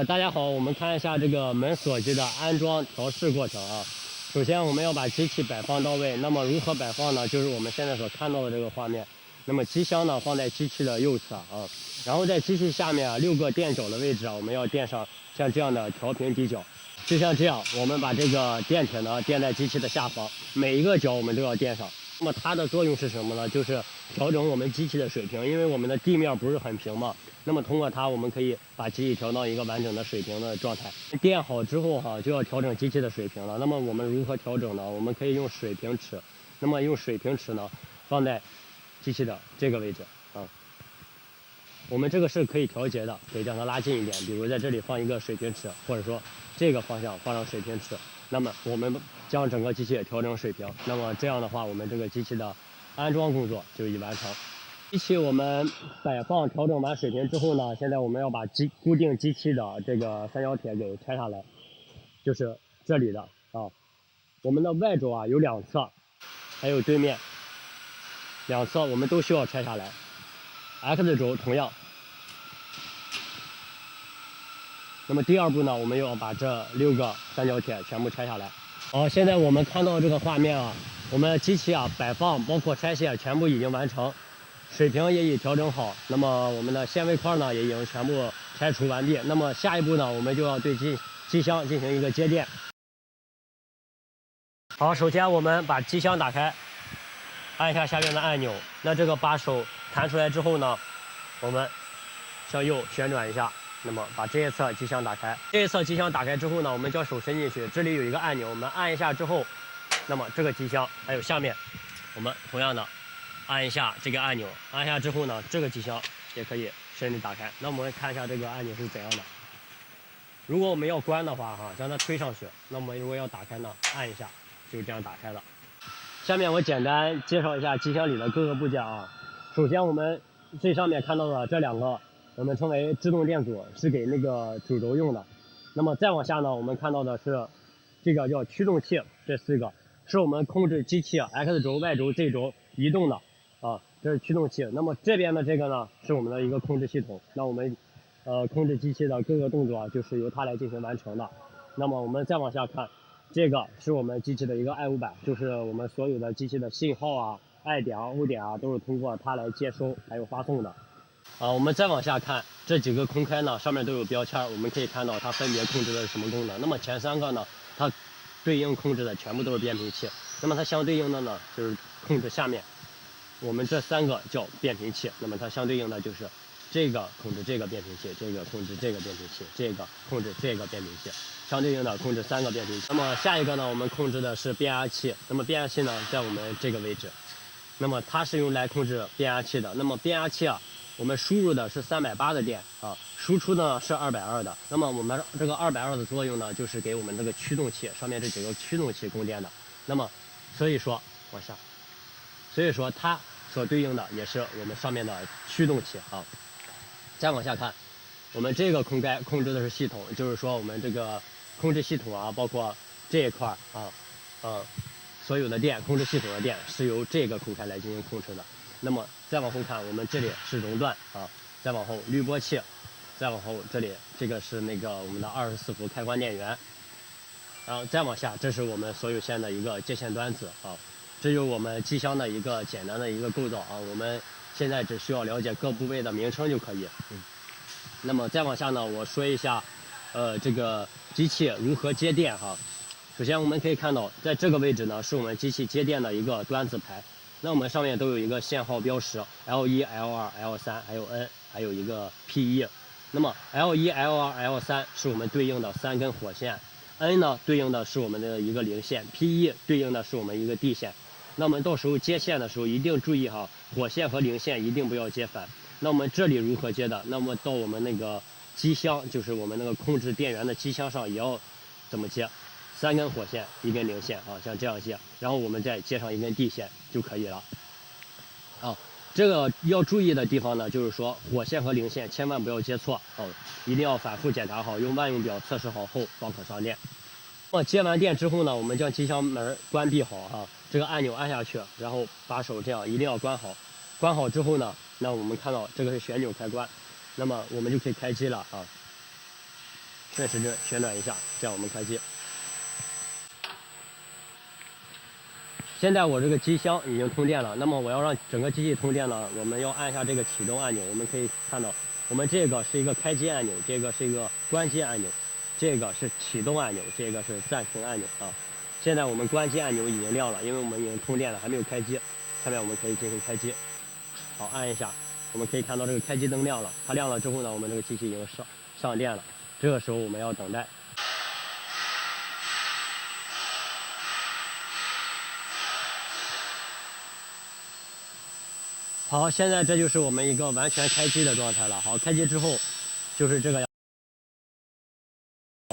大家好，我们看一下这个门锁机的安装调试过程啊。首先我们要把机器摆放到位，那么如何摆放呢？就是我们现在所看到的这个画面。那么机箱呢放在机器的右侧啊，然后在机器下面6个垫脚的位置啊，我们要垫上像这样的调频底脚，就像这样，我们把这个垫铁呢垫在机器的下方，每一个脚我们都要垫上。那么它的作用是什么呢？就是调整我们机器的水平，因为我们的地面不是很平嘛。那么通过它，我们可以把机器调到一个完整的水平的状态。垫好之后就要调整机器的水平了。那么我们如何调整呢？我们可以用水平尺，那么用水平尺呢放在机器的这个位置啊。我们这个是可以调节的，可以将它拉近一点，比如在这里放一个水平尺，或者说这个方向放上水平尺。那么我们将整个机器调整水平，那么这样的话，我们这个机器的安装工作就已完成。机器我们摆放调整完水平之后呢，现在我们要把固定机器的这个三角铁给拆下来，就是这里的啊。我们的外轴有2侧，还有对面2侧我们都需要拆下来。X 轴同样。那么第二步呢，我们要把这6个三角铁全部拆下来。好，现在我们看到这个画面我们机器摆放包括拆卸全部已经完成。水平也已调整好，那么我们的限位块呢也已经全部拆除完毕。那么下一步呢，我们就要对机箱进行一个接电。好，首先我们把机箱打开，按一下下面的按钮。那这个把手弹出来之后呢，我们向右旋转一下，那么把这一侧机箱打开。这一侧机箱打开之后呢，我们将手伸进去，这里有一个按钮，我们按一下之后，那么这个机箱还有下面，我们同样的。按一下这个按钮，按下之后呢，这个机箱也可以顺利打开。那我们看一下这个按钮是怎样的。如果我们要关的话将它推上去。那么如果要打开呢，按一下就是这样打开了。下面我简单介绍一下机箱里的各个部件首先我们最上面看到的这2个，我们称为制动电阻，是给那个主轴用的。那么再往下呢，我们看到的是这个叫驱动器，这4个是我们控制机器X 轴、Y 轴、Z 轴移动的。这是驱动器。那么这边的这个呢，是我们的一个控制系统。那我们控制机器的各个动作就是由它来进行完成的。那么我们再往下看，这个是我们机器的一个 I5板，就是我们所有的机器的信号I 点O 点都是通过它来接收还有发送的。我们再往下看，这几个空开呢，上面都有标签，我们可以看到它分别控制的是什么功能。那么前3个呢，它对应控制的全部都是变频器。那么它相对应的呢，就是控制下面。我们这3个叫变频器，那么它相对应的就是这个控制这个变频器，这个控制这个变频器，这个控制这个变频器，相对应的控制3个变频器。那么下一个呢，我们控制的是变压器。那么变压器呢，在我们这个位置，那么它是用来控制变压器的。那么变压器我们输入的是380的电输出呢是220的。那么我们这个220的作用呢，就是给我们这个驱动器上面这几个驱动器供电的。那么所以说往下。所以说它所对应的也是我们上面的驱动器再往下看，我们这个空开控制的是系统，就是说我们这个控制系统包括这一块所有的电控制系统的电是由这个空开来进行控制的。那么再往后看，我们这里是熔断再往后滤波器，再往后这里这个是那个我们的24伏开关电源，然后再往下，这是我们所有线的一个接线端子这就是我们机箱的一个简单的一个构造我们现在只需要了解各部位的名称就可以。那么再往下呢，我说一下这个机器如何接电首先我们可以看到，在这个位置呢，是我们机器接电的一个端子牌。那我们上面都有一个限号标识 L1、L2、L3， 还有 N， 还有一个 P1。那么 L1、L2、L3 是我们对应的3根火线，N 呢对应的是我们的一个零线， P1 对应的是我们一个地线。那我们到时候接线的时候一定注意火线和零线一定不要接反。那我们这里如何接的？那么到我们那个机箱，就是我们那个控制电源的机箱上也要怎么接？3根火线，1根零线像这样接，然后我们再接上1根地线就可以了。这个要注意的地方呢，就是说火线和零线千万不要接错一定要反复检查好，用万用表测试好后方可上电。那么接完电之后呢，我们将机箱门关闭好这个按钮按下去，然后把手这样一定要关好。关好之后呢，那我们看到这个是旋钮开关，那么我们就可以开机了顺时针旋转一下，这样我们开机。现在我这个机箱已经通电了，那么我要让整个机器通电呢，我们要按下这个启动按钮。我们可以看到，我们这个是一个开机按钮，这个是一个关机按钮，这个是启动按钮，这个是暂停按钮啊。现在我们关机按钮已经亮了，因为我们已经通电了，还没有开机。下面我们可以进行开机。好，按一下，我们可以看到这个开机灯亮了。它亮了之后呢，我们这个机器已经上电了。这个时候我们要等待。好，现在这就是我们一个完全开机的状态了。好，开机之后就是这个样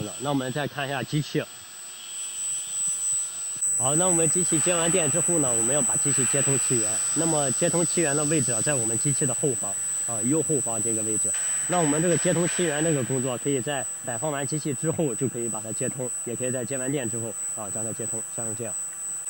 子。那我们再看一下机器。好，那我们机器接完电之后呢，我们要把机器接通气源。那么接通气源的位置在我们机器的后方啊，右后方这个位置。那我们这个接通气源这个工作，可以在摆放完机器之后就可以把它接通，也可以在接完电之后啊将它接通，像是这样。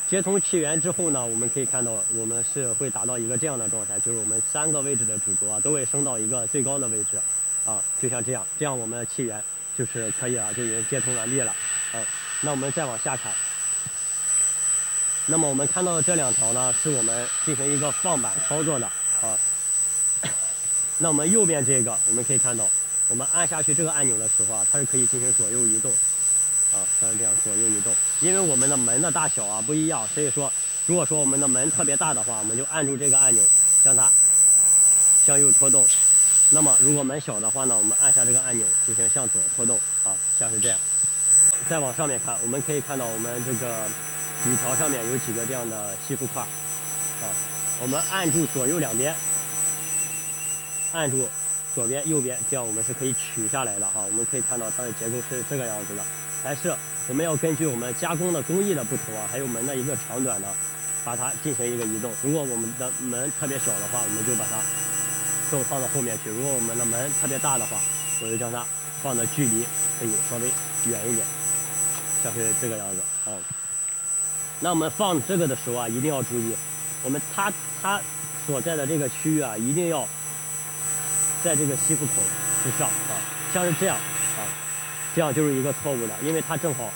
接通气源之后呢，我们可以看到我们是会达到一个这样的状态，就是我们3个位置的主轴啊都会升到一个最高的位置，啊，就像这样，这样我们的气源就是可以了，就已经接通完毕了，啊，那我们再往下看，那么我们看到的这2条呢，是我们进行一个放板操作的，啊，那我们右边这个我们可以看到，我们按下去这个按钮的时候啊，它是可以进行左右移动。啊，像这样左右移动，因为我们的门的大小啊不一样，所以说，如果说我们的门特别大的话，我们就按住这个按钮，让它向右拖动。那么如果门小的话呢，我们按下这个按钮进行向左拖动啊，像是这样。再往上面看，我们可以看到我们这个底条上面有几个这样的吸附块啊，我们按住左右两边，按住左边右边，这样我们是可以取下来的哈。我们可以看到它的结构是这个样子的。还是我们要根据我们加工的工艺的不同啊，还有门的一个长短呢，把它进行一个移动。如果我们的门特别小的话，我们就把它放到后面去；如果我们的门特别大的话，我就将它放的距离可以稍微远一点，像是这个样子啊。那我们放这个的时候啊，一定要注意，我们它所在的这个区域啊，一定要在这个吸附孔之上啊，像是这样啊。这样就是一个错误的，因为它正好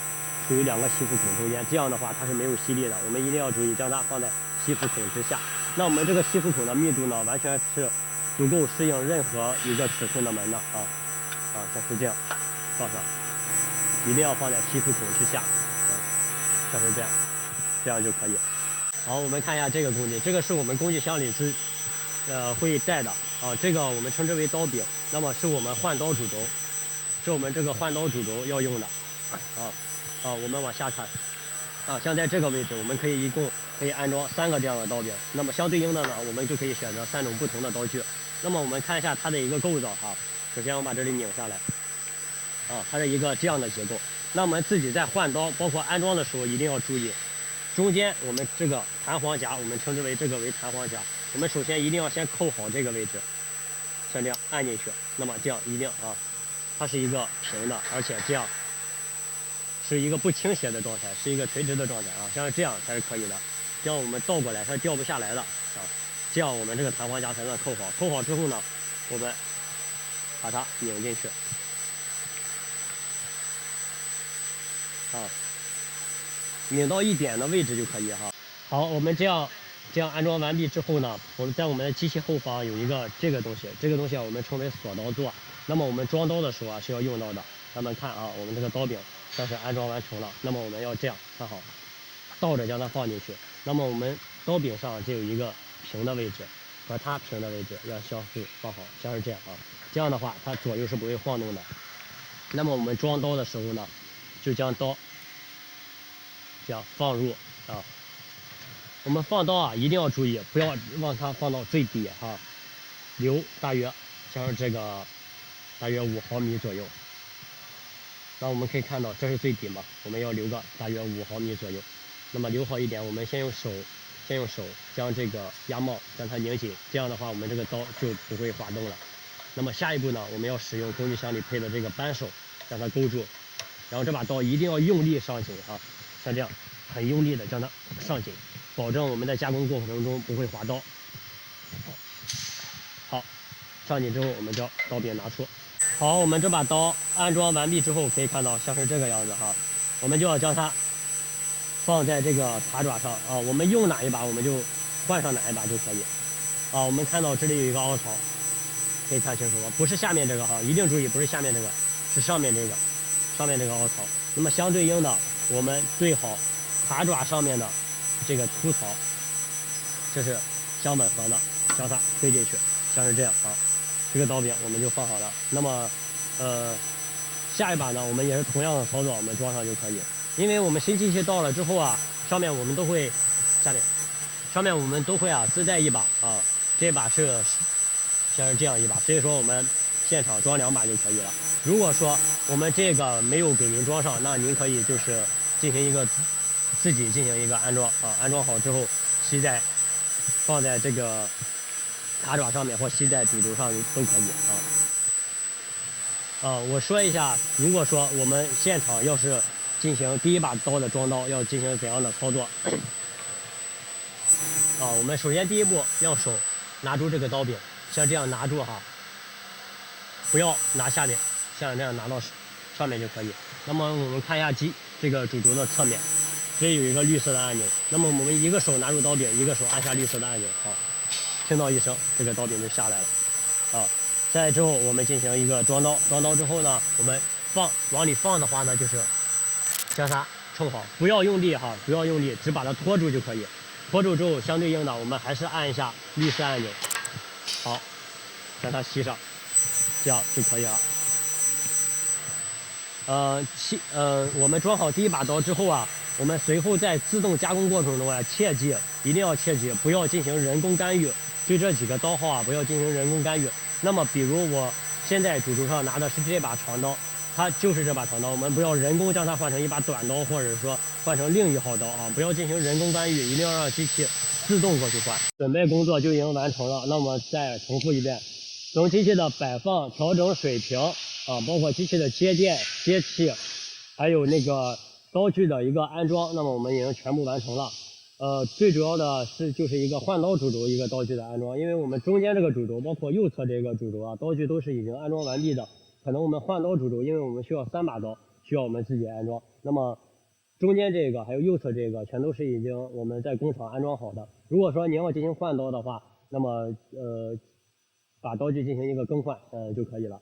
处于2个吸附孔中间，这样的话它是没有吸力的。我们一定要注意将它放在吸附孔之下。那我们这个吸附孔的密度呢，完全是足够适应任何一个尺寸的门的啊，像是这样放上，一定要放在吸附孔之下，像是这样，这样就可以。好，我们看一下这个工具，这个是我们工具箱里会带的啊，这个我们称之为刀柄，那么是我们换刀主轴。是我们这个换刀主轴要用的，我们往下看，像在这个位置，我们一共可以安装3个这样的刀柄，那么相对应的呢，我们就可以选择3种不同的刀具。那么我们看一下它的一个构造哈，首先我把这里拧下来，它是一个这样的结构。那我们自己在换刀，包括安装的时候一定要注意，中间我们这个弹簧夹，我们称之为这个为弹簧夹，我们首先一定要先扣好这个位置，像这样按进去，那么这样一定啊。它是一个平的，而且这样是一个不倾斜的状态，是一个垂直的状态啊，像是这样才是可以的。这样我们倒过来它掉不下来的啊，这样我们这个弹簧夹才算扣好。扣好之后呢，我们把它拧进去啊，拧到1点的位置就可以哈。好，我们这样安装完毕之后呢，我们在我们的机器后方有一个这个东西，我们称为锁刀座。那么我们装刀的时候啊是要用到的。咱们看啊，我们这个刀柄算是安装完成了。那么我们要这样看好，倒着将它放进去。那么我们刀柄上就有一个平的位置，和它平的位置要相互放好，像是这样啊。这样的话，它左右是不会晃动的。那么我们装刀的时候呢，就将刀这样放入啊。我们放刀啊，一定要注意，不要让它放到最底哈，留大约像是这个。大约5毫米左右，那我们可以看到这是最底嘛，我们要留个大约5毫米左右。那么留好一点，我们先用手将这个压帽将它拧紧，这样的话我们这个刀就不会滑动了。那么下一步呢，我们要使用工具箱里配的这个扳手将它勾住，然后这把刀一定要用力上紧啊，像这样很用力的将它上紧，保证我们在加工过程中不会滑刀。好，上紧之后我们将刀柄拿出。好，我们这把刀安装完毕之后，可以看到像是这个样子哈，我们就要将它放在这个卡爪上啊，我们用哪一把我们就换上哪一把就可以。啊，我们看到这里有一个凹槽，可以看清楚吗？不是下面这个哈，一定注意不是下面这个，是上面这个，上面这个凹槽。那么相对应的，我们对好卡爪上面的这个凸槽，这是相吻合的，将它推进去，像是这样啊。这个刀柄我们就放好了。那么，下一把呢，我们也是同样的操作，我们装上就可以。因为我们新机器到了之后啊，上面我们都会自带一把啊，这把是像是这样一把，所以说我们现场装2把就可以了。如果说我们这个没有给您装上，那您可以就是进行一个自己进行一个安装啊，安装好之后吸在放在这个卡爪上面或吸在主轴上都可以啊。我说一下，如果说我们现场要是进行第一把刀的装刀，要进行怎样的操作？我们首先第一步用手拿住这个刀柄，像这样拿住哈，不要拿下面，像这样拿到上面就可以。那么我们看一下这个主轴的侧面，这里有一个绿色的按钮，那么我们一个手拿住刀柄，一个手按下绿色的按钮，好。听到一声，这个刀柄就下来了，下来之后我们进行一个装刀，装刀之后呢，我们往里放的话呢，就是将它冲好，不要用力哈，不要用力，只把它拖住就可以。拖住之后，相对应的我们还是按一下绿色按钮，好，将它吸上，这样就可以了。我们装好第一把刀之后啊，我们随后在自动加工过程中啊，一定要切记，不要进行人工干预。对这几个刀号啊，不要进行人工干预。那么，比如我现在主轴上拿的是这把长刀，它就是这把长刀，我们不要人工将它换成一把短刀，或者说换成另一号刀啊，不要进行人工干预，一定要让机器自动过去换。准备工作就已经完成了，那么再重复一遍，从机器的摆放、调整水平啊，包括机器的接电、接气，还有那个刀具的一个安装，那么我们已经全部完成了。最主要的就是一个换刀主轴一个刀具的安装，因为我们中间这个主轴，包括右侧这个主轴啊，刀具都是已经安装完毕的。可能我们换刀主轴，因为我们需要3把刀，需要我们自己安装。那么中间这个还有右侧这个，全都是已经我们在工厂安装好的。如果说您要进行换刀的话，那么把刀具进行一个更换，就可以了。